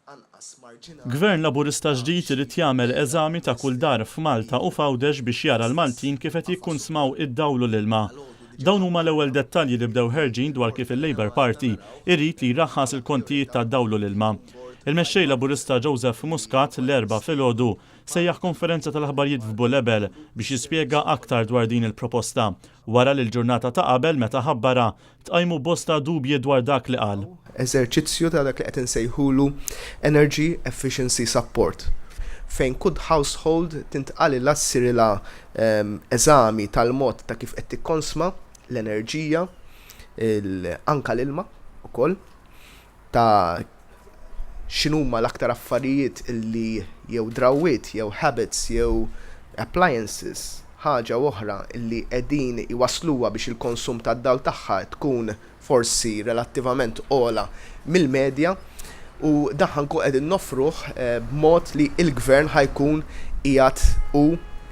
Gvern Laburista ġdid irid jagħmel eżami ta' kull dar f'Malta u fawdex biex jara l-Maltin kif qed jikkunsmaw id-dawlu l-ilma. Dawn huma l-ewwel dettalji li bdew ħerġin dwar kif il-Labour Party irid li jraħħas il-kontijiet tad-dawlu l-ilma. Il-mexxej Laburista Joseph Muscat l-erba' filgħodu sejjaħ konferenza tal-aħbarijiet f'Bulebel biex jispjega aktar dwar din il-proposta wara li l-ġurnata ta' qabel meta ħabbara tqajmu bosta dubji dwar dak li qal. Eżerċizzju ta' dak li qed insejħulu Energy Efficiency Support fejn kull household tintqalilha ssirilha eżami tal-mod ta' kif qed tikkonsma l-enerġija, anke l-ilma ukoll ta' x'inhuma l-aktar affarijiet illi jew drawwiet jew habits jew appliances ħaġa oħra illi qegħdin iwassluha biex il-konsum tad-dawl tagħha tkun forsi relattivament ogħla mill-medja u daħħan qegħdin nofruh b'mod li l-gvern ħajkun qiegħed u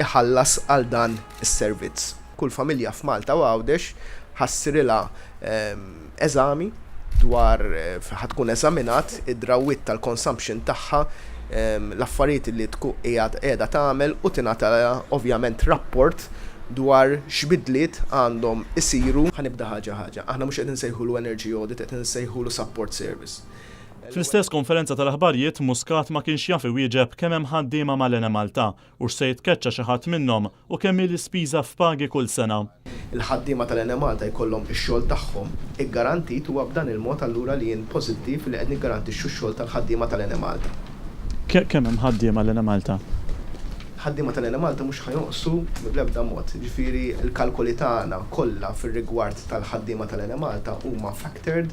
iħallas għal dan is-servizz. Kull familja f'Malta u Għawdex ħassirilha eżami dwar ħatkun eżaminat id-drawwiet tal-consumption tagħha l-affarijiet li tkun qiegħda tagħmel u tingħata ovvjament rapport dwar x'bidliet għandhom isiru. Ħanibda ħaġa. Aħna mhux qed insejħulu energy audit, qed insejħulu support service. Fl-istess konferenza tal-aħbarijiet Muscat ma kienx jaf iwieġeb kemm hemm ħaddiema mal-Ena Malta u x'se jitkeċċa xi ħadd minnhom u kemm l-ispiża f'pagi kull sena. Il-ħaddiema tal-Ena Malta jkollhom ix-xogħol tagħhom iggarantit huwa b'dan il-mod allura li jien pożittiv li qed niggarantixxu x-xogħol tal-ħaddiema tal-Ena Malta. Kemm hemm ħaddiema l-Ena Malta? Ħaddiema tal-Ena Malta mhux ħajonqsu bl-ebda mod. Ġifieri l-kalkoli tagħna kollha fir-rigward tal-ħaddiema tal-Ena Malta huma factored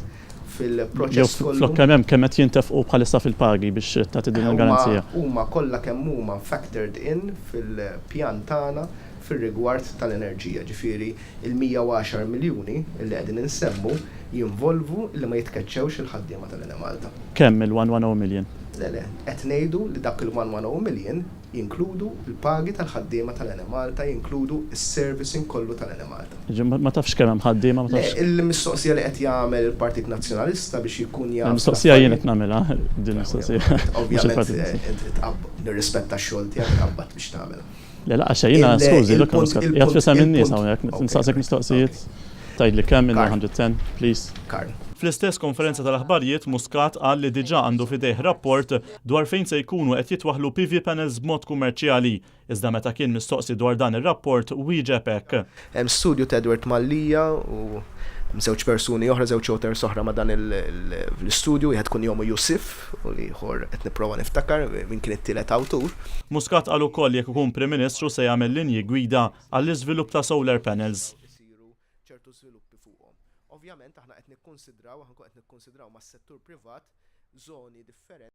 fil-proċess kollu. Flok kemm qed jintefqu bħalissa fil-pagi biex tagħti din il-garanzija. Huma kollha kemm huma factored in fil-pjan tagħna fir-rigward tal-enerġija. Ġifieri il-110 miljuni li qegħdin insemmu jinvolvu li ma jitkeċċewx il-ħaddiema tal-Ena Malta. Kemm il-110 million? Le, qed ngħidu li dak il-110 million jinkludu l-pagi tal-ħaddiema tal-Ena Malta, jinkludu s-servicing kollu tal-Ena Malta. Ma tafx kemm hemm ħaddiema ma tafx. Il-mistoqsija li qed jagħmel il-Partit Nazzjonalista biex ikun jagħmel. Il-mistoqsija jien qed nagħmilha din mistoqsija. Ovvjament nirrispetta x-xogħol tiegħek qabad biex tagħmilha. Le laqgħa jiena skużi dak qiegħed fisem in-nies hawnhekk nistaqsek mistoqsijiet. Tgħidli kemm il-110, please. Fl-istess konferenza tal-aħbarijiet Muscat qal li diġà għandu f'idejh rapport dwar fejn se jkunu qed jitwaħħlu PV panels b'mod kummerċjali. Iżda meta kien mistoqsi dwar dan ir-rapport wieġeb hekk. Hemm studju ta' Edward Mallija u żewġ persuni oħra, żewġ authors oħra ma' dan l-istudju wieħed kun jomu Yusuf u li ieħor qed nipprova niftakar min kien it-tielet awtur. Muscat qal ukoll jekk ikun Prim Ministru se jagħmel linji gwida għall-iżvilupp ta' solar panels. Ovvjament aħna qed nikkonsidraw mas-settur privat żoni differenti.